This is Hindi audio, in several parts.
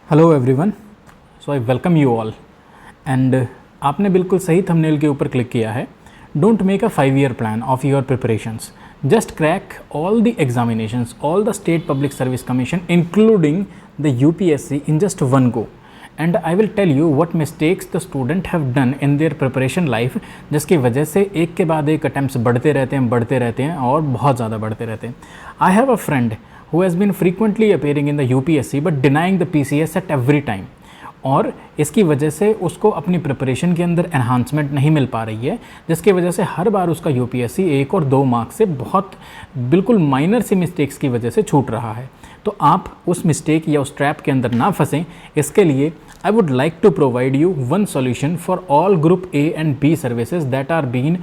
Hello everyone, so I welcome you all and आपने बिल्कुल सही थंबनेल के ऊपर क्लिक किया है। Don't make a 5 year plan of your preparations, just crack all the examinations, all the state public service commission including the UPSC in just one go. And I will tell you what mistakes the student have done in their preparation life, जिसकी वजह से एक के बाद एक अटैम्प्ट्स बढ़ते रहते हैं और बहुत ज़्यादा बढ़ते रहते हैं। I have a friend who has been frequently appearing in the UPSC but denying the PCS at every time, और इसकी वजह से उसको अपनी प्रिपरेशन के अंदर एनहांसमेंट नहीं मिल पा रही है, जिसकी वजह से हर बार उसका यूपीएससी 1 और 2 मार्क्स से बहुत बिल्कुल माइनर सी मिस्टेक्स की वजह से छूट रहा है। तो आप उस मिस्टेक या उस ट्रैप के अंदर ना फंसें, इसके लिए I would like to provide you one solution for all group A and B services that are been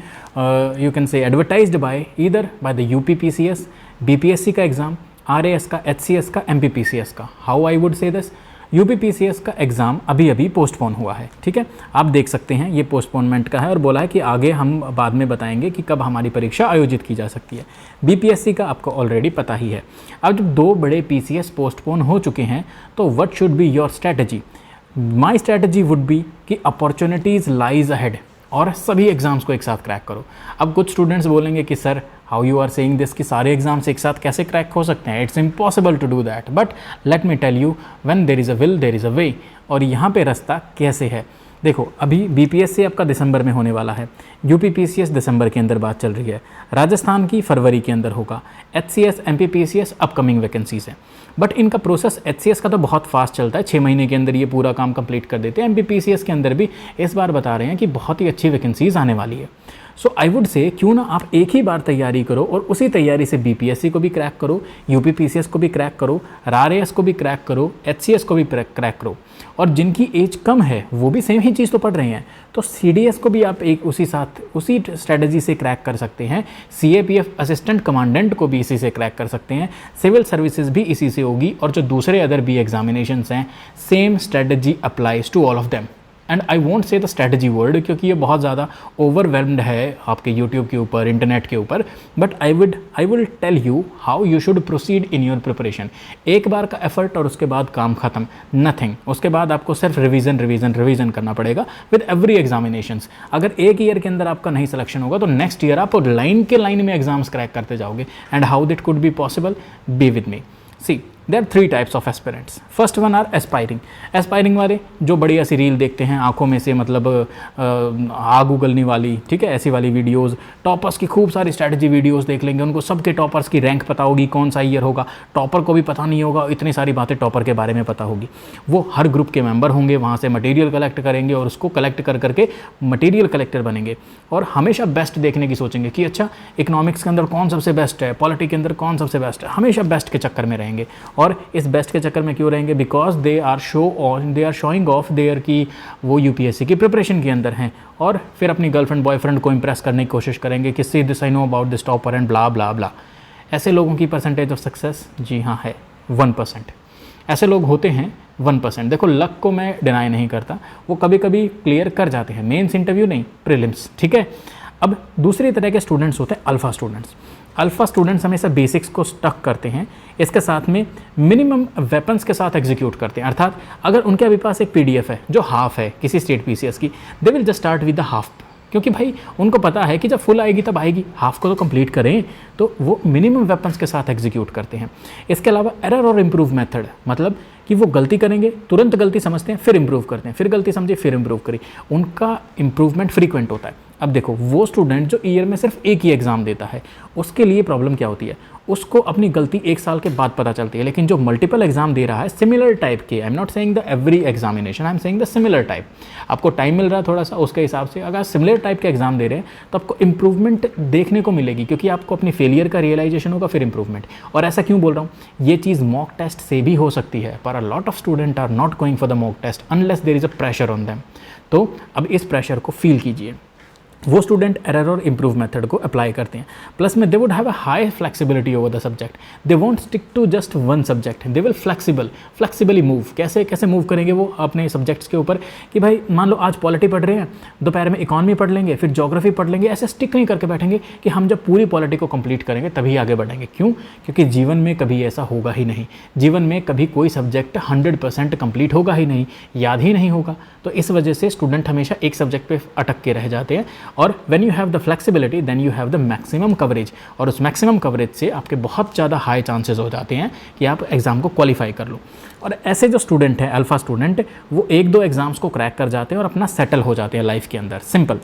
you can say advertised by either by the UPPCS, BPSC का एग्ज़ाम, आरएएस का, एचसीएस का, एमपीपीसीएस का। How I would say this, UPPCS का एग्ज़ाम अभी पोस्टपोन हुआ है, ठीक है, आप देख सकते हैं ये पोस्टपोनमेंट का है और बोला है कि आगे हम बाद में बताएंगे कि कब हमारी परीक्षा आयोजित की जा सकती है। बीपीएससी का आपको ऑलरेडी पता ही है। अब जब 2 बड़े पीसीएस पोस्टपोन हो चुके हैं तो what should be your strategy? My strategy would be कि अपॉर्चुनिटीज़ लाइज अहेड और सभी एग्ज़ाम्स को एक साथ क्रैक करो। अब कुछ स्टूडेंट्स बोलेंगे कि sir how you are saying this कि सारे एग्जाम्स एक साथ कैसे क्रैक हो सकते हैं, it's impossible to do that, but let me tell you when there is a will there is a way. और यहाँ पे रास्ता कैसे है, देखो अभी बीपीएससी आपका दिसंबर में होने वाला है, यूपीपीसीएस दिसंबर के अंदर बात चल रही है, राजस्थान की फरवरी के अंदर होगा, एचसीएस एमपीपीसीएस अपकमिंग वैकेंसीज हैं। बट इनका प्रोसेस एचसीएस का तो बहुत फास्ट चलता है, 6 महीने के अंदर ये पूरा काम कंप्लीट कर देते हैं। एमपीपीसीएस के अंदर भी इस बार बता रहे हैं कि बहुत ही अच्छी वैकेंसीज आने वाली है। सो आई वुड से क्यों ना आप एक ही बार तैयारी करो और उसी तैयारी से बीपीएससी को भी क्रैक करो, यूपीपीसीएस को भी क्रैक करो, आरएएस को भी क्रैक करो, एचसीएस को भी क्रैक करो। और जिनकी एज कम है वो भी सेम ही चीज़ तो पढ़ रहे हैं, तो सीडीएस को भी आप एक उसी स्ट्रेटजी से क्रैक कर सकते हैं। सीएपीएफ असिस्टेंट कमांडेंट को भी इसी से क्रैक कर सकते हैं, सिविल सर्विसेज भी इसी से होगी, और जो दूसरे अदर भी एग्जामिनेशंस हैं same strategy applies to all of them. And I won't say the strategy word क्योंकि ये बहुत ज़्यादा ओवरवेल्म्ड है आपके यूट्यूब के ऊपर, इंटरनेट के ऊपर, but I will tell you how you should proceed in your preparation. एक बार का एफर्ट और उसके बाद काम खत्म, नथिंग। उसके बाद आपको सिर्फ रिवीजन करना पड़ेगा विद एवरी एग्जामिनेशंस। अगर एक ईयर के अंदर आपका नहीं सिलेक्शन होगा तो नेक्स्ट ईयर आप लाइन में एग्जाम्स क्रैक करते जाओगे। And how that could be possible, be with me. See there are 3 types of aspirants. First one are aspiring वाले जो बढ़िया सी रील देखते हैं आंखों में से, मतलब आग उगलने वाली, ठीक है, ऐसी वाली वीडियोस। टॉपर्स की खूब सारी स्ट्रैटेजी वीडियोस देख लेंगे, उनको सबके टॉपर्स की रैंक पता होगी, कौन सा ईयर होगा, टॉपर को भी पता नहीं होगा, इतनी सारी बातें टॉपर के बारे में पता होगी। वो हर ग्रुप के मेंबर होंगे, वहाँ से मटेरियल कलेक्ट करेंगे और उसको कलेक्ट करके मटेरियल कलेक्टर बनेंगे और हमेशा बेस्ट देखने की सोचेंगे कि अच्छा इकोनॉमिक्स के अंदर कौन सबसे बेस्ट है, पॉलिटी के अंदर कौन सबसे बेस्ट है, हमेशा बेस्ट के चक्कर में रहेंगे। और इस बेस्ट के चक्कर में क्यों रहेंगे? Because they are showing off their कि वो यूपीएससी की प्रिपरेशन के अंदर हैं, और फिर अपनी गर्लफ्रेंड बॉयफ्रेंड को इंप्रेस करने की कोशिश करेंगे कि see this I know about this topper and blah blah blah. ऐसे लोगों की परसेंटेज ऑफ सक्सेस, जी हाँ, है 1%। ऐसे लोग होते हैं 1%। देखो लक को मैं डिनाई नहीं करता, वो कभी कभी क्लियर कर जाते हैं, मेंस इंटरव्यू नहीं, प्रीलिम्स, ठीक है। अब दूसरी तरह के स्टूडेंट्स होते हैं अल्फ़ा स्टूडेंट्स। अल्फ़ा स्टूडेंट्स हमेशा बेसिक्स को स्टक करते हैं, इसके साथ में मिनिमम वेपन्स के साथ एग्जीक्यूट करते हैं। अर्थात अगर उनके अभी पास एक पीडीएफ है जो हाफ है किसी स्टेट पीसीएस की, they will just start with the half, क्योंकि भाई उनको पता है कि जब फुल आएगी तब आएगी, हाफ को तो कंप्लीट करें, तो वो मिनिमम वेपन्स के साथ एग्जीक्यूट करते हैं। इसके अलावा एरर और इम्प्रूव मेथड, मतलब कि वो गलती करेंगे, तुरंत गलती समझते हैं, फिर इम्प्रूव करते हैं, फिर गलती समझे, फिर इम्प्रूव करें, उनका इम्प्रूवमेंट फ्रीक्वेंट होता है। अब देखो वो स्टूडेंट जो ईयर में सिर्फ एक ही एग्ज़ाम देता है, उसके लिए प्रॉब्लम क्या होती है, उसको अपनी गलती 1 साल के बाद पता चलती है। लेकिन जो मल्टीपल एग्जाम दे रहा है सिमिलर टाइप के, I am not saying the every examination, I am saying the similar type, आपको टाइम मिल रहा है थोड़ा सा, उसके हिसाब से अगर सिमिलर टाइप के एग्जाम दे रहे हैं तो आपको इंप्रूवमेंट देखने को मिलेगी, क्योंकि आपको अपनी फेलियर का रियलाइजेशन होगा, फिर इंप्रूवमेंट। और ऐसा क्यों बोल रहा हूँ, ये चीज़ मॉक टेस्ट से भी हो सकती है, पर a lot of student are not going for the mock test unless there is a pressure on them. तो अब इस प्रेशर को फील कीजिए। वो स्टूडेंट एरर और इम्प्रूव मेथड को अप्लाई करते हैं। प्लस में they would have a high flexibility over the subject, they won't stick to just one subject, they will flexibly move. कैसे कैसे मूव करेंगे वो अपने सब्जेक्ट्स के ऊपर, कि भाई मान लो आज पॉलिटी पढ़ रहे हैं, दोपहर में इकॉनमी पढ़ लेंगे, फिर ज्योग्राफी पढ़ लेंगे, ऐसे स्टिक नहीं करके बैठेंगे कि हम जब पूरी पॉलिटी को कंप्लीट करेंगे तभी आगे बढ़ेंगे। क्यों? क्योंकि जीवन में कभी ऐसा होगा ही नहीं, जीवन में कभी कोई सब्जेक्ट 100% कंप्लीट होगा ही नहीं, याद ही नहीं होगा। तो इस वजह से स्टूडेंट हमेशा एक सब्जेक्ट पे अटक के रह जाते हैं। और when you have the flexibility then you have the maximum coverage, और उस मैक्सिमम कवरेज से आपके बहुत ज़्यादा हाई चांसेस हो जाते हैं कि आप एग्ज़ाम को क्वालिफाई कर लो। और ऐसे जो स्टूडेंट हैं अल्फ़ा स्टूडेंट, वो 1-2 एग्ज़ाम्स को क्रैक कर जाते हैं और अपना सेटल हो जाते हैं लाइफ के अंदर। सिंपल।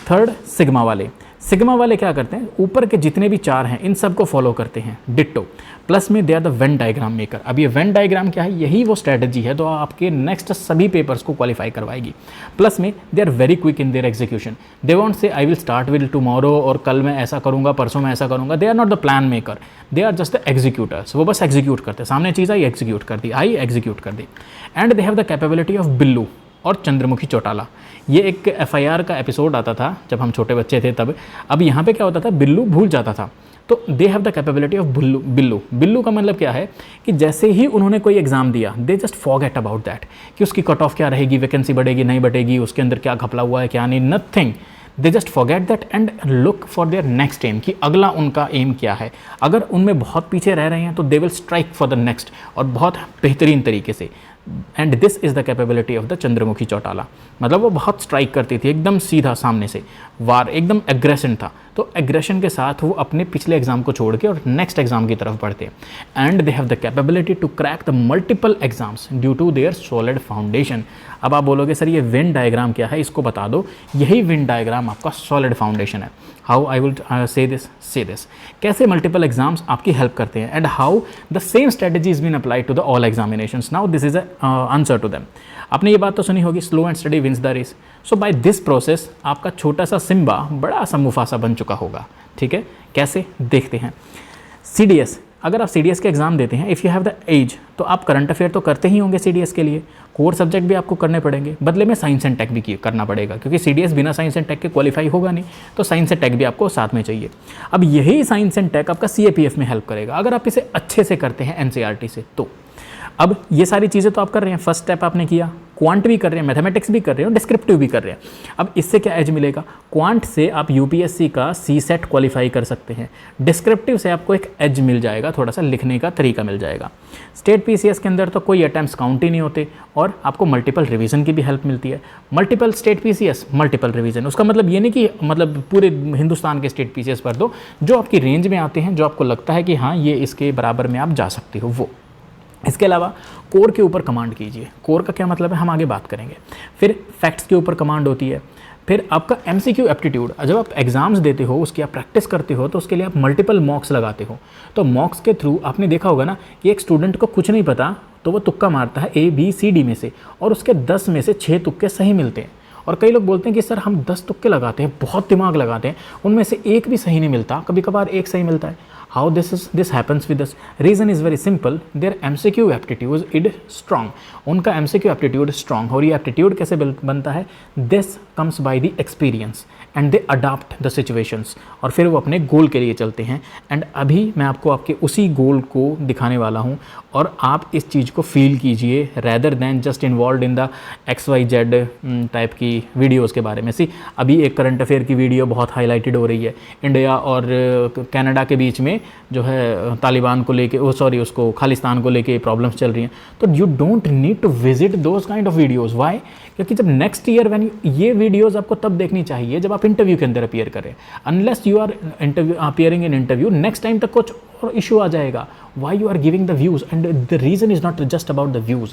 थर्ड, सिग्मा वाले। सिग्मा वाले क्या करते हैं, ऊपर के जितने भी 4 हैं इन सब को फॉलो करते हैं डिट्टो। प्लस में they are the Venn diagram maker. अब ये वेन डायग्राम क्या है, यही वो स्ट्रेटजी है तो आपके नेक्स्ट सभी पेपर्स को क्वालिफाई करवाएगी। प्लस में they are very quick in their execution, they want say I will start will tomorrow और कल मैं ऐसा करूँगा, परसों मैं ऐसा करूँगा। They are not the plan maker, they are just the executors. वो बस एग्जीक्यूट करते, सामने चीज़ आई एग्जीक्यूट कर दी, आई एग्जीक्यूट कर दी। And they have the capability of Billu और चंद्रमुखी चौटाला। ये एक FIR का एपिसोड आता था जब हम छोटे बच्चे थे तब। अब यहाँ पे क्या होता था, बिल्लू भूल जाता था, तो दे have the capability of Billu. Billu का मतलब क्या है कि जैसे ही उन्होंने कोई एग्जाम दिया दे जस्ट फॉरगेट अबाउट दैट, कि उसकी कट ऑफ क्या रहेगी, वैकेंसी बढ़ेगी नहीं बढ़ेगी, उसके अंदर क्या घपला हुआ है क्या नहीं, nothing. They just forget that and look for their next aim, कि अगला उनका एम क्या है। अगर उनमें बहुत पीछे रह रहे हैं तो they will strike for the next, और बहुत बेहतरीन तरीके से। And this is the capability of the Chandramukhi Chautala. मतलब वो बहुत स्ट्राइक करती थी, एकदम सीधा सामने से, वार एकदम एग्रेशन था। तो एग्रेशन के साथ वो अपने पिछले एग्जाम को छोड़ के और नेक्स्ट एग्जाम की तरफ बढ़ते हैं। And they have the capability to crack the multiple exams due to their solid foundation. अब आप बोलोगे सर ये वेन डायग्राम क्या है, इसको बता दो। यही वेन डायग्राम आपका सॉलिड फाउंडेशन है। How I will say this, कैसे मल्टीपल एग्जाम्स आपकी हेल्प करते हैं, and how the same strategy is been applied to the all examinations. Now this is answer to them. आपने ये बात तो सुनी होगी, slow and study wins the race. So by this process आपका छोटा सा सिम्बा बड़ा सा मुफासा बन चुका होगा। ठीक है, कैसे देखते हैं। CDS, अगर आप CDS के एग्जाम देते हैं, if you have the age, तो आप करंट अफेयर तो करते ही होंगे CDS के लिए, कोर सब्जेक्ट भी आपको करने पड़ेंगे, बदले में साइंस एंड टेक भी करना पड़ेगा, क्योंकि CDS बिना साइंस एंड टेक के क्वालिफाई होगा नहीं, तो साइंस एंड टेक भी आपको साथ में चाहिए। अब यही साइंस एंड टेक आपका CAPF में हेल्प करेगा अगर आप इसे अच्छे से करते हैं NCERT से। तो अब ये सारी चीज़ें तो आप कर रहे हैं, फर्स्ट स्टेप आपने किया, क्वांट भी कर रहे हैं, मैथमेटिक्स भी कर रहे हो, डिस्क्रिप्टिव भी कर रहे हैं। अब इससे क्या एज मिलेगा, क्वांट से आप UPSC का CSET क्वालिफाई कर सकते हैं, डिस्क्रिप्टिव से आपको एक एज मिल जाएगा, थोड़ा सा लिखने का तरीका मिल जाएगा। स्टेट PCS के अंदर तो कोई अटैम्प्ट्स काउंट ही नहीं होते, और आपको मल्टीपल रिवीजन की भी हेल्प मिलती है। Multiple state PCS, multiple revision, उसका मतलब ये नहीं कि मतलब पूरे हिंदुस्तान के स्टेट PCS पर दो, जो आपकी रेंज में आते हैं, जो आपको लगता है कि हाँ ये इसके बराबर में आप जा सकते हो वो। इसके अलावा कोर के ऊपर कमांड कीजिए। कोर का क्या मतलब है हम आगे बात करेंगे। फिर फैक्ट्स के ऊपर कमांड होती है। फिर आपका MCQ एप्टीट्यूड, जब आप एग्जाम्स देते हो उसकी आप प्रैक्टिस करते हो तो उसके लिए आप मल्टीपल मॉक्स लगाते हो। तो मॉक्स के थ्रू आपने देखा होगा ना कि एक स्टूडेंट को कुछ नहीं पता तो वो तुक्का मारता है ABCD में से, और उसके 10 में से 6 तुक्के सही मिलते हैं। और कई लोग बोलते हैं कि सर हम 10 तुक्के लगाते हैं, बहुत दिमाग लगाते हैं, उनमें से एक भी सही नहीं मिलता, कभी कभार एक सही मिलता है। How this happens with us? Reason is very simple. Their MCQ aptitude is strong. उनका MCQ aptitude strong, और ये aptitude कैसे बनता है? This comes by the experience and they adapt the situations, और फिर वो अपने गोल के लिए चलते हैं। एंड अभी मैं आपको आपके उसी गोल को दिखाने वाला हूँ, और आप इस चीज़ को फील कीजिए rather than just involved in the XYZ type की वीडियोस के बारे में। अभी एक करंट अफेयर की वीडियो बहुत हाईलाइटेड हो रही है, इंडिया और कनाडा के बीच में जो है तालिबान को लेके उसको खालिस्तान को लेके प्रॉब्लम्स चल रही हैं। तो you don't need to visit those kind of videos. Why? क्योंकि जब नेक्स्ट ईयर व्हेन ये वीडियोज़ आपको तब देखनी चाहिए जब आप इंटरव्यू के अंदर अपीयर करें। Unless you are appearing in interview, next time तक कुछ और इशू आ जाएगा। why you are giving the views, and the reason is not just about the views.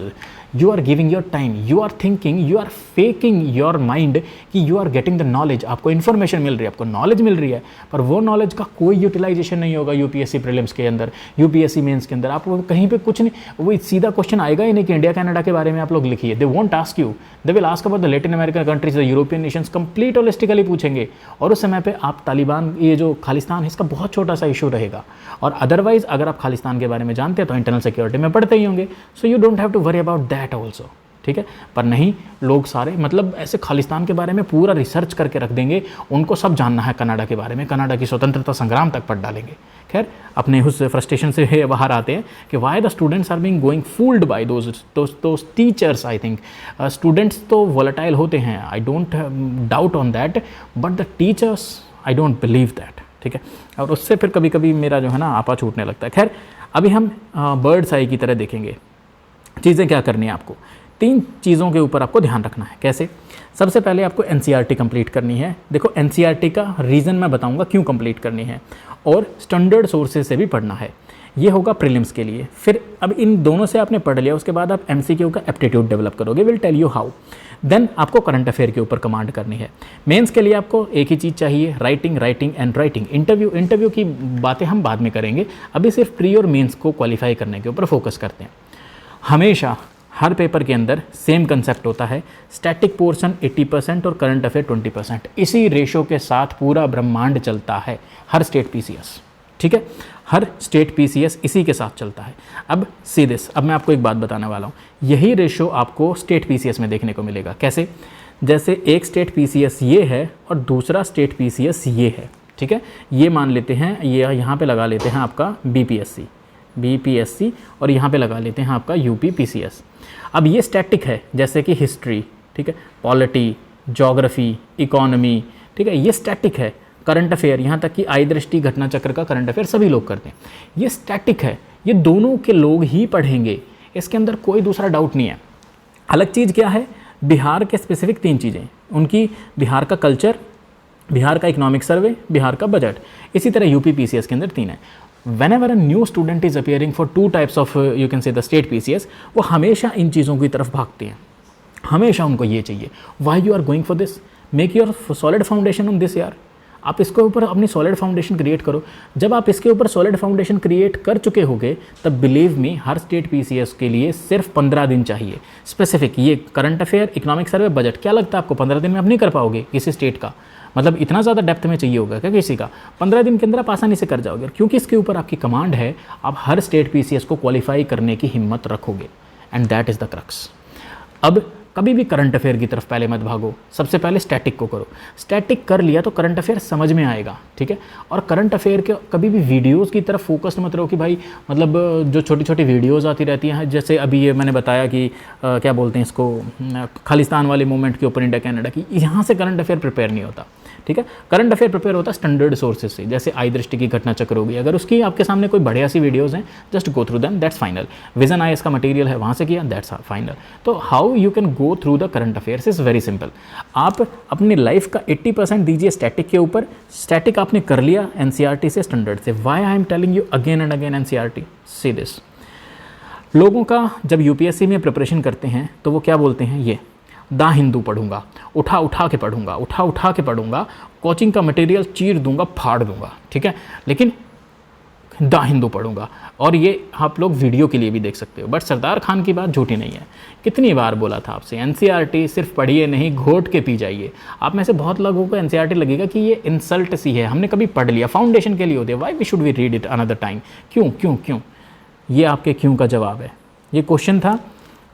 You are giving your time, you are thinking, you are faking your mind कि you are getting the knowledge, आपको information मिल रही है, आपको knowledge मिल रही है, पर वो knowledge का कोई यूटिलाइजेशन नहीं होगा UPSC प्रीलिम्स के अंदर, UPSC मेंस के अंदर। आपको कहीं पे कुछ नहीं, वो सीधा क्वेश्चन आएगा ही नहीं कि इंडिया कनाडा के बारे में आप लोग लिखिए। They won't ask you, they will ask about the Latin American countries, the European Nations, complete holistically पूछेंगे। और उस समय पे आप तालिबान, ये जो खालिस्तान है, इसका बहुत छोटा सा इशू रहेगा। और अदरवाइज अगर आप खालिस्तान के बारे में जानते हैं तो इंटरनल सिक्योरिटी में पढ़ते ही होंगे, so you don't have to worry about that also. ठीक है। पर नहीं, लोग सारे मतलब ऐसे खालिस्तान के बारे में पूरा रिसर्च करके रख देंगे, उनको सब जानना है कनाडा के बारे में, कनाडा की स्वतंत्रता संग्राम तक पढ़ डालेंगे। खैर, अपने उस फ्रस्ट्रेशन से बाहर आते हैं कि why the students are being going fooled by those teachers. I think students तो वोलेटाइल होते हैं, I don't doubt on that, but the teachers I don't believe that, ठीक है। और उससे फिर कभी कभी मेरा जो है ना आपा छूटने लगता है। खैर, अभी हम बर्ड्स आई की तरह देखेंगे। चीज़ें क्या करनी है आपको, 3 चीज़ों के ऊपर आपको ध्यान रखना है। कैसे? सबसे पहले आपको एनसीईआरटी कंप्लीट करनी है। देखो, एनसीईआरटी का रीज़न मैं बताऊंगा क्यों कंप्लीट करनी है, और स्टैंडर्ड सोर्सेज से भी पढ़ना है। ये होगा प्रीलिम्स के लिए। फिर अब इन दोनों से आपने पढ़ लिया, उसके बाद आप एमसीक्यू का एप्टीट्यूड डेवलप करोगे, will tell you how. Then आपको करंट अफेयर के ऊपर कमांड करनी है। मेंस के लिए आपको एक ही चीज़ चाहिए, writing writing and writing. Interview की बातें हम बाद में करेंगे, अभी सिर्फ प्री और मेंस को क्वालिफाई करने के ऊपर फोकस करते हैं। हमेशा हर पेपर के अंदर सेम कंसेप्ट होता है, स्टैटिक पोर्शन 80% और करंट अफेयर 20%। इसी रेशो के साथ पूरा ब्रह्मांड चलता है, हर स्टेट पीसीएस, ठीक है, हर स्टेट पीसीएस इसी के साथ चलता है। अब सी दिस, अब मैं आपको एक बात बताने वाला हूँ, यही रेशो आपको स्टेट पीसीएस में देखने को मिलेगा। कैसे? जैसे एक स्टेट पीसीएस ये है और दूसरा स्टेट पीसीएस ये है, ठीक है। ये मान लेते हैं, ये यहाँ पे लगा लेते हैं आपका बीपीएससी और यहाँ पे लगा लेते हैं आपका यूपीपीसीएस। अब ये स्टैटिक है, जैसे कि हिस्ट्री, ठीक है, पॉलिटी, ज्योग्राफी, इकोनॉमी, ठीक है, ये स्टैटिक है। करंट अफेयर, यहाँ तक कि आई दृष्टि, घटना चक्र का करंट अफेयर सभी लोग करते हैं, ये स्टैटिक है। ये दोनों के लोग ही पढ़ेंगे, इसके अंदर कोई दूसरा डाउट नहीं है। अलग चीज़ क्या है? बिहार के स्पेसिफिक 3 चीज़ें उनकी, बिहार का कल्चर, बिहार का इकोनॉमिक सर्वे, बिहार का बजट। इसी तरह यूपीपीसीएस के अंदर 3 है। whenever a new student is appearing for 2 types of you can say the state PCS, वो हमेशा इन चीज़ों की तरफ भागते हैं, हमेशा उनको ये चाहिए। why you are going for this? make your solid foundation on this यार। आप इसके ऊपर अपनी सॉलिड फाउंडेशन क्रिएट करो। जब आप इसके ऊपर सॉलिड फाउंडेशन क्रिएट कर चुके होगे, तब बिलीव मी, हर स्टेट पीसीएस के लिए सिर्फ 15 दिन चाहिए स्पेसिफिक। ये current affair, economic survey, budget, क्या लगता है आपको 15 दिन में आप नहीं कर पाओगे किसी स्टेट का? मतलब इतना ज़्यादा डेप्थ में चाहिए होगा क्या किसी का? 15 दिन के अंदर आप आसानी से कर जाओगे, क्योंकि इसके ऊपर आपकी कमांड है। आप हर स्टेट पीसीएस को क्वालिफाई करने की हिम्मत रखोगे, and that is the crux. अब कभी भी करंट अफेयर की तरफ पहले मत भागो, सबसे पहले स्टैटिक को करो। स्टैटिक कर लिया तो करंट अफेयर समझ में आएगा, ठीक है। और करंट अफेयर के कभी भी वीडियोस की तरफ फोकस मत रहो कि भाई मतलब जो छोटी छोटी वीडियोस आती रहती हैं, जैसे अभी ये मैंने बताया कि क्या बोलते हैं इसको, खालिस्तान वाले मूवमेंट के ऊपर इंडिया कनाडा की, यहाँ से करंट अफेयर प्रिपेयर नहीं होता, ठीक है। करंट अफेयर प्रिपेयर होता है स्टैंडर्ड सोर्सेज से, जैसे आई दृष्टि की घटना चक्र होगी। अगर उसकी आपके सामने कोई बढ़िया सी वीडियोस हैं, just go through them, that's final. Vision IAS का मटेरियल है, वहाँ से किया, दैट्स फाइनल। तो how you can go through the current affairs is very simple. आप अपनी लाइफ का 80% दीजिए स्टैटिक के ऊपर। स्टैटिक आपने कर लिया एनसीईआरटी से, स्टैंडर्ड से। Why I am telling you again and again NCERT? See this, लोगों का जब यूपीएससी में प्रिपरेशन करते हैं तो वो क्या बोलते हैं, ये द हिंदू पढ़ूंगा, उठा उठा के पढ़ूंगा, उठा उठा के पढ़ूंगा, कोचिंग का मटेरियल चीर दूंगा, फाड़ दूंगा, ठीक है, लेकिन द हिंदू पढ़ूंगा। और ये आप लोग वीडियो के लिए भी देख सकते हो। बट सरदार खान की बात झूठी नहीं है। कितनी बार बोला था आपसे, एनसीईआरटी सिर्फ पढ़िए नहीं, घोट के पी जाइए। आप में से बहुत लोगों को एनसीईआरटी लगेगा कि ये इंसल्ट सी है, हमने कभी पढ़ लिया, फाउंडेशन के लिए होती है, why we should we read it another time? क्यों क्यों क्यों? ये आपके क्यों का जवाब है। ये क्वेश्चन था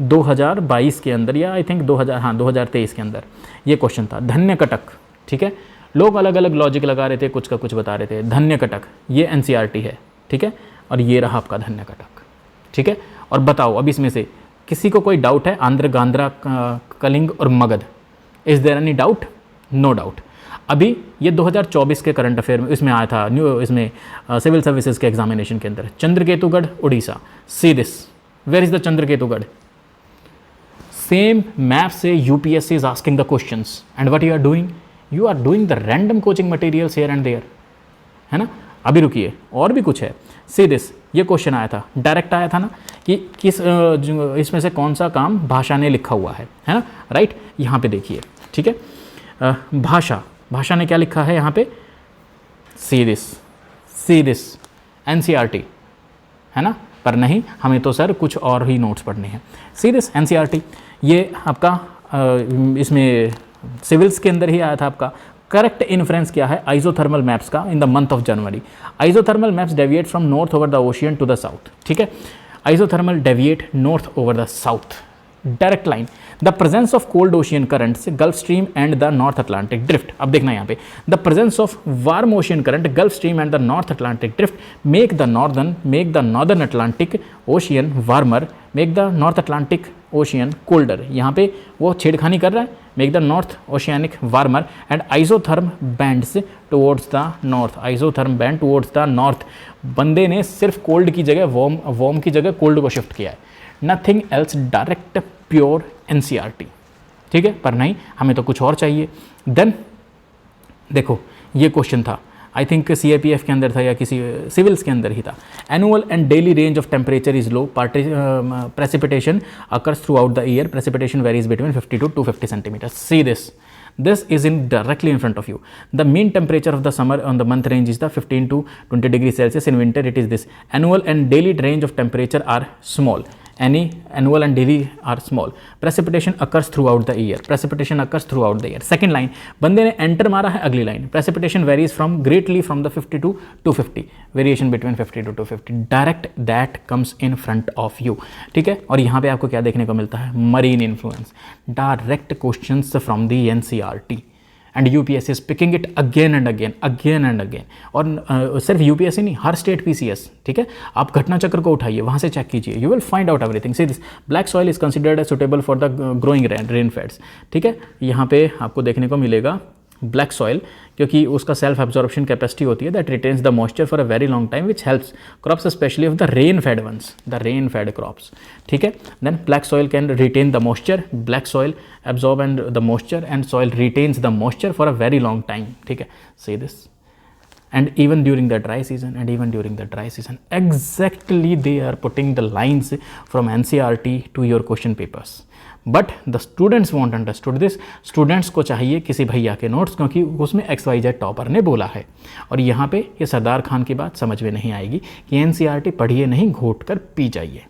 2022 के अंदर, या आई थिंक 2023 के अंदर ये क्वेश्चन था। धन्य कटक, ठीक है, लोग अलग अलग लॉजिक लगा रहे थे, कुछ का कुछ बता रहे थे। धन्य कटक ये एनसीईआरटी है, ठीक है, और ये रहा आपका धन्य कटक, ठीक है। और बताओ अब इसमें से किसी को कोई डाउट है? आंध्र, गांधारा, कलिंग और Magadha, is there any doubt? No doubt. अभी ये 2024 के करंट अफेयर में इसमें आया था, इसमें सिविल सर्विसेज के एग्जामिनेशन के अंदर। Chandraketugarh, Orissa. See this, where is the Chandraketugarh? Same map से UPSC is asking the questions, and what you are doing? You are doing the random coaching materials here and there, है ना। अभी रुकिए, और भी कुछ है। सी दिस, ये क्वेश्चन आया था, डायरेक्ट आया था ना, कि किस इसमें से कौन सा काम भाषा ने लिखा हुआ है ना, राइट। यहाँ पे देखिए, ठीक है, भाषा ने क्या लिखा है यहाँ पे? सी दिस एनसीईआरटी, है ना। पर नहीं, हमें तो सर कुछ और ही नोट्स पढ़ने हैं। सी दिस एनसीईआरटी, ये आपका इसमें सिविल्स के अंदर ही आया था आपका। करेक्ट इन्फ्रेंस क्या है आइसोथर्मल मैप्स का in the month of January? Isothermal maps deviate from north over the ocean to the south, ठीक है। Isothermal deviate north over the south, direct line, the presence of cold ocean currents Gulf Stream and the North Atlantic drift. अब देखना यहाँ पे, the presence of warm ocean current Gulf Stream and the North Atlantic drift make the northern Atlantic Ocean warmer, make the North Atlantic ocean colder. यहाँ पे वो छेड़खानी कर रहा है, make the north oceanic warmer and isotherm bands towards the north, isotherm band towards the north. बंदे ने सिर्फ कोल्ड की जगह वार्म की जगह कोल्ड को शिफ्ट किया है, nothing else, direct pure NCERT. ठीक है, पर नहीं, हमें तो कुछ और चाहिए। देन देखो ये क्वेश्चन था, आई थिंक सीआईपीएफ के अंदर था या किसी सिविल्स के अंदर ही था। Annual and daily range of temperature is low, precipitation occurs throughout the year, precipitation varies between 50 to 250 centimetre. See this is in directly in front of you. The mean temperature of the summer on the month range is the 15 to 20 degrees Celsius. In winter it is this. Annual and daily range of temperature are small. Any annual and daily are small. Precipitation occurs throughout the year. Precipitation occurs throughout the year. Second line, बंदे ने enter मारा है, अगली line, precipitation varies from greatly from the 50 to 250, variation between 50 to 250. Direct that comes in front of you. ठीक है, और यहाँ पे आपको क्या देखने को मिलता है, marine influence, direct questions from the NCERT and UPSC is picking it again and again. और सिर्फ यूपीएससी नहीं, हर स्टेट पीसीएस। ठीक है, आप घटना चक्र को उठाइए, वहाँ से चेक कीजिए, you will find out everything. See this, black soil is considered as suitable for the growing rainfeds. ठीक है, यहाँ पे आपको देखने को मिलेगा ब्लैक सॉइल, क्योंकि उसका सेल्फ एब्जॉर्प्शन कैपेसिटी होती है, that retains the moisture for a very long time, which helps crops specially of the rain fed ones, the rain fed crops. ठीक है, then black soil can retain the moisture, black soil absorb and the moisture and soil retains the moisture for a very long time. ठीक है, see this, and even during the dry season, exactly they are putting the lines from NCERT to your question papers, but the students won't understood this. Students को चाहिए किसी भैया के नोट्स, क्योंकि उसमें XYZ टॉपर ने बोला है, और यहाँ पे ये सरदार खान की बात समझ में नहीं आएगी कि NCERT पढ़िए नहीं, घोट कर पी जाइए।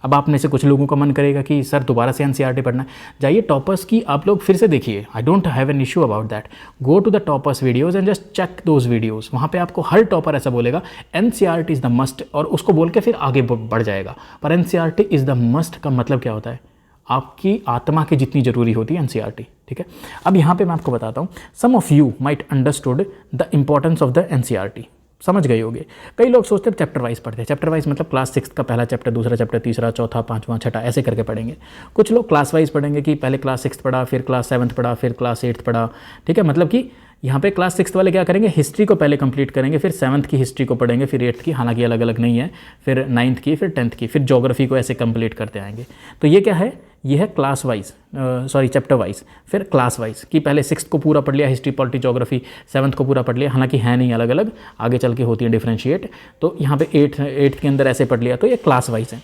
अब आप में से कुछ लोगों का मन करेगा कि सर दोबारा से एनसीईआरटी पढ़ना है, जाइए टॉपर्स की आप लोग फिर से देखिए, I don't have an issue about that. Go to the toppers videos and just check those videos. वहाँ पे आपको हर टॉपर ऐसा बोलेगा एनसीईआरटी इज़ द मस्ट, और उसको बोल के फिर आगे बढ़ जाएगा। पर एनसीईआरटी इज़ द मस्ट का मतलब क्या होता है, आपकी आत्मा की जितनी ज़रूरी होती है एनसीईआरटी। ठीक है, अब यहाँ पे मैं आपको बताता हूँ, some of you might understood the importance of the NCERT, समझ गए होंगे। कई लोग सोचते हैं चैप्टर वाइज पढ़ते हैं, चैप्टर वाइज मतलब क्लास 6 का पहला चैप्टर, दूसरा चैप्टर, तीसरा, चौथा, पांचवा, छठा, ऐसे करके पढ़ेंगे। कुछ लोग क्लास वाइज पढ़ेंगे कि पहले क्लास 6 पढ़ा, फिर क्लास 7 पढ़ा, फिर क्लास 8 पढ़ा। ठीक है, मतलब कि यहाँ पे क्लास 6 वाले क्या करेंगे, हिस्ट्री को पहले कंप्लीट करेंगे, फिर 7th की हिस्ट्री को पढ़ेंगे, फिर 8th की, हालांकि अलग अलग नहीं है, फिर 9th की, फिर 10th की, फिर ज्योग्राफी को ऐसे कंप्लीट करते आएंगे। तो ये क्या है, ये है क्लास वाइज, चैप्टर वाइज, फिर क्लास वाइज कि पहले 6th को पूरा पढ़ लिया, हिस्ट्री, पॉलिटी, ज्योग्राफी, 7th को पूरा पढ़ लिया, हालांकि है नहीं अलग अलग, आगे चल के होती है डिफ्रेंशिएट। तो यहाँ पे 8th के अंदर ऐसे पढ़ लिया, तो ये क्लास वाइज है।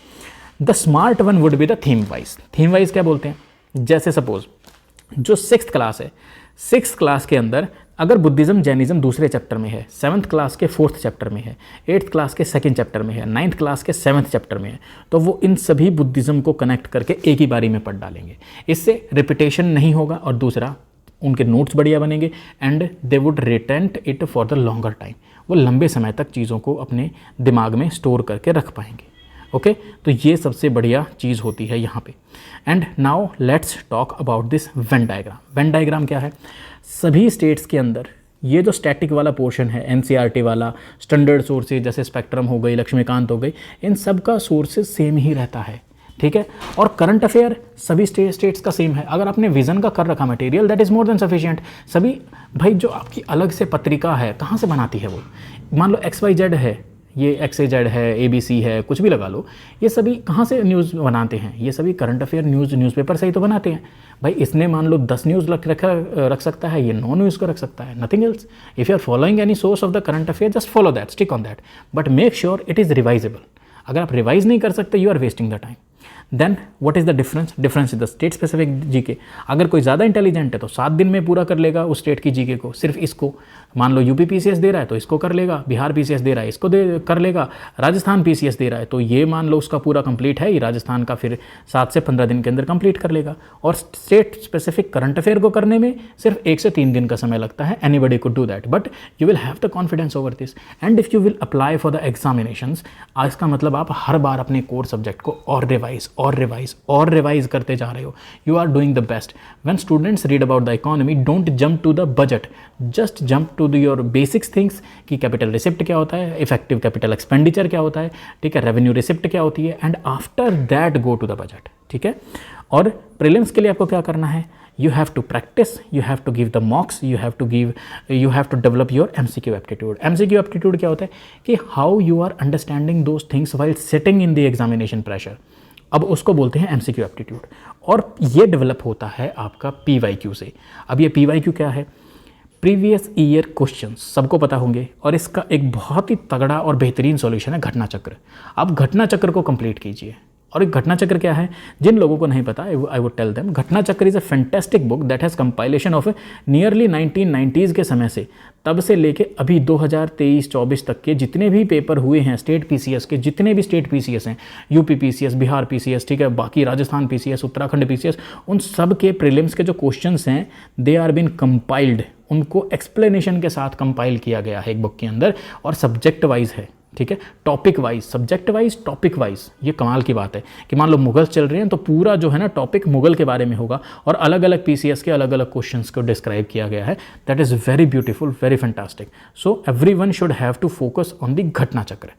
The smart one would be the theme wise. Theme wise क्या बोलते हैं, जैसे सपोज जो 6th क्लास है, 6th क्लास के अंदर अगर बुद्धिज़्म जैनिज़्म दूसरे चैप्टर में है, 7th क्लास के 4th चैप्टर में है, 8th क्लास के 2nd चैप्टर में है, 9th क्लास के 7th चैप्टर में है, तो वो इन सभी बुद्धिज़्म को कनेक्ट करके एक ही बारी में पढ़ डालेंगे। इससे रिपीटेशन नहीं होगा, और दूसरा उनके नोट्स बढ़िया बनेंगे, and they would retent it for the longer time. वो लंबे समय तक चीज़ों को अपने दिमाग में स्टोर करके रख पाएंगे। ओके, तो ये सबसे बढ़िया चीज़ होती है यहाँ पे। And now let's talk about this Venn diagram. Venn diagram क्या है, सभी स्टेट्स के अंदर ये जो स्टैटिक वाला पोर्शन है, एनसीईआरटी वाला, स्टैंडर्ड सोर्सेज जैसे स्पेक्ट्रम हो गई, लक्ष्मीकांत हो गई, इन सब का सोर्सेज सेम ही रहता है। ठीक है, और करंट अफेयर सभी स्टेट्स का सेम है। अगर आपने विजन का कर रखा material, that is more than sufficient. सभी भाई जो आपकी अलग से पत्रिका है, कहाँ से बनाती है वो, मान लो XYZ है, ये XYZ है, ABC है, कुछ भी लगा लो, ये सभी कहाँ से न्यूज़ बनाते हैं, ये सभी करंट अफेयर न्यूज़पेपर से ही तो बनाते हैं। भाई इसने मान लो 10 न्यूज़ रख सकता है, ये 9 न्यूज़ को रख सकता है, nothing else. If you are following any source of the current affair, just follow that, stick on that, but make sure it is revisable. अगर आप रिवाइज नहीं कर सकते, you are wasting the time. Then what is the difference, difference is the state specific GK. अगर कोई ज़्यादा इंटेलिजेंट है तो 7 दिन में पूरा कर लेगा उस स्टेट की जीके को, सिर्फ इसको। मान लो यूपी PCS दे रहा है तो इसको कर लेगा, बिहार PCS दे रहा है इसको कर लेगा, राजस्थान PCS दे रहा है तो ये मान लो उसका पूरा कंप्लीट है, ये राजस्थान का फिर 7 से 15 दिन के अंदर कंप्लीट कर लेगा। और स्टेट स्पेसिफिक करंट अफेयर को करने में सिर्फ 1 से 3 दिन का समय लगता है। Anybody could do that, but you will have the confidence over this, and if you will apply for the examinations, इसका मतलब आप हर बार अपने कोर सब्जेक्ट को और और रिवाइज करते जा रहे हो, you are doing the best. When students read about the economy, don't jump to the budget, just jump to the your basics things कि कैपिटल रिसिप्ट क्या होता है, इफेक्टिव कैपिटल एक्सपेंडिचर क्या होता है, ठीक है, रेवेन्यू रिसिप्ट क्या होती है, and after that go to the budget. ठीक है. और प्रीलिम्स के लिए आपको क्या करना है, you have to practice, you have to give the mocks, you have to develop your MCQ aptitude. MCQ aptitude क्या होता है कि how you are understanding those things while sitting in the examination pressure. अब उसको बोलते हैं MCQ aptitude, और ये डेवलप होता है आपका PYQ से. अब ये PYQ क्या है, प्रीवियस ईयर क्वेश्चंस सबको पता होंगे, और इसका एक बहुत ही तगड़ा और बेहतरीन सॉल्यूशन है घटना चक्र. आप घटना चक्र को कंप्लीट कीजिए. और एक घटना चक्र क्या है, जिन लोगों को नहीं पता, आई वुड टेल देम, घटना चक्र is a fantastic book that has compilation of nearly 1990s के समय से, तब से लेके अभी 2023-24 तक के जितने भी पेपर हुए हैं स्टेट PCS के, जितने भी स्टेट PCS हैं, यूपी PCS, बिहार PCS, ठीक है, बाकी राजस्थान PCS, उत्तराखंड PCS, उन सब के प्रीलिम्स के जो क्वेश्चंस हैं दे आर बीन कंपाइल्ड, उनको एक्सप्लेनेशन के साथ कंपाइल किया गया है एक बुक के अंदर, और सब्जेक्ट वाइज है. ठीक है, topic wise, subject wise, topic wise. ये कमाल की बात है कि मान लो मुगल चल रहे हैं तो पूरा जो है ना टॉपिक मुगल के बारे में होगा, और अलग अलग PCS के अलग अलग क्वेश्चंस को डिस्क्राइब किया गया है. That is very beautiful, very fantastic. So everyone should have to focus on the Ghatna Chakra.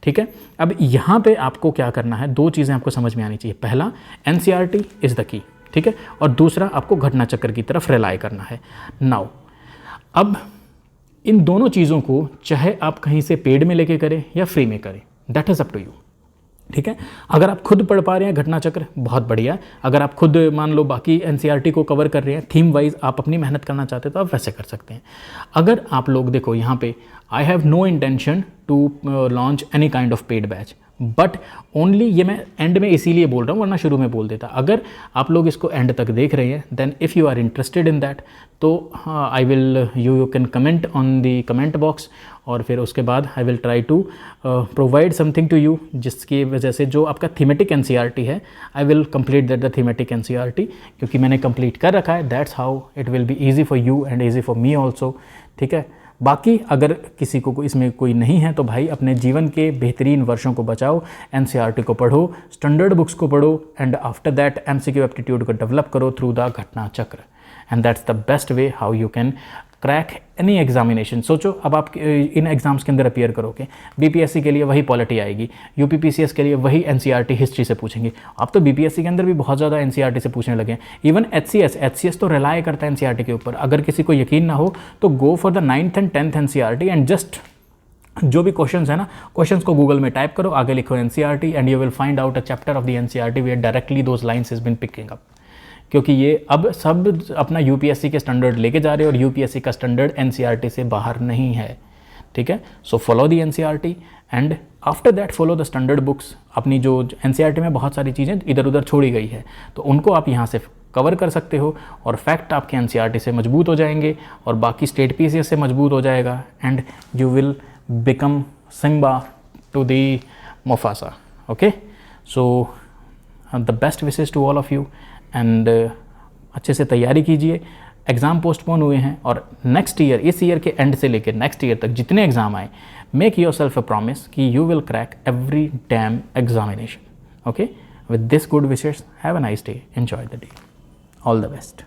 ठीक है. अब यहाँ पे आपको क्या करना है, दो चीज़ें आपको समझ में आनी चाहिए. पहला, NCERT इज़ द की. ठीक है. और दूसरा, आपको घटना चक्र की तरफ रिलाई करना है. नाउ अब इन दोनों चीज़ों को चाहे आप कहीं से पेड में लेके करें या फ्री में करें, that is up to you. ठीक है. अगर आप खुद पढ़ पा रहे हैं घटना चक्र, बहुत बढ़िया. अगर आप खुद मान लो बाकी NCERT को कवर कर रहे हैं, थीम वाइज आप अपनी मेहनत करना चाहते हैं तो आप वैसे कर सकते हैं. अगर आप लोग देखो यहाँ पे, I have no intention to launch any kind of paid batch, but only, ये मैं एंड में इसीलिए बोल रहा हूँ वरना शुरू में बोल देता. अगर आप लोग इसको एंड तक देख रहे हैं, then if you are interested in that, तो I will you can comment on the comment box, और फिर उसके बाद I will try to provide something to you, जिसकी वजह से जो आपका थीमेटिक NCERT है, I will complete that the thematic NCERT, क्योंकि मैंने कंप्लीट कर रखा है. That's how it will be easy for you and easy for me also. ठीक है. बाकी अगर किसी को इसमें कोई नहीं है तो भाई अपने जीवन के बेहतरीन वर्षों को बचाओ, NCERT को पढ़ो, स्टैंडर्ड बुक्स को पढ़ो, and after that MCQ aptitude को डेवलप करो थ्रू द घटना चक्र. And that's the best way how you can crack any examination. सोचो अब आप इन एग्जाम्स के अंदर अपीयर करोगे, BPSC के लिए वही पॉलिटी आएगी, UP PCS के लिए वही NCERT हिस्ट्री से पूछेंगे. अब तो BPSC के अंदर भी बहुत ज़्यादा NCERT से पूछने लगे हैं. इवन HCS तो रिलाई करता है NCERT के ऊपर. अगर किसी को यकीन ना हो तो go for the 9th and 10th NCERT and just जो भी क्वेश्चंस है ना, क्वेश्चंस को गूगल में टाइप करो, आगे लिखो NCERT, and you will find out a chapter of the NCERT where directly those lines has been picking up. क्योंकि ये अब सब अपना UPSC के स्टैंडर्ड लेके जा रहे हैं, और UPSC का स्टैंडर्ड NCERT से बाहर नहीं है. ठीक है. So follow the NCERT and after that follow the standard books. अपनी जो NCERT में बहुत सारी चीज़ें इधर उधर छोड़ी गई है, तो उनको आप यहाँ से कवर कर सकते हो, और फैक्ट आपके NCERT से मजबूत हो जाएंगे, और बाकी स्टेट PCS से मजबूत हो जाएगा, and you will become Simba to the Mufasa. Okay. So the best wishes to all of you, and अच्छे से तैयारी कीजिए. एग्ज़ाम पोस्टपोन हुए हैं, और नेक्स्ट ईयर, इस ईयर के एंड से लेकर नेक्स्ट ईयर तक जितने एग्ज़ाम आए, make yourself a promise कि you will crack every damn examination. Okay. With this good wishes, have a nice day, enjoy the day. All the best.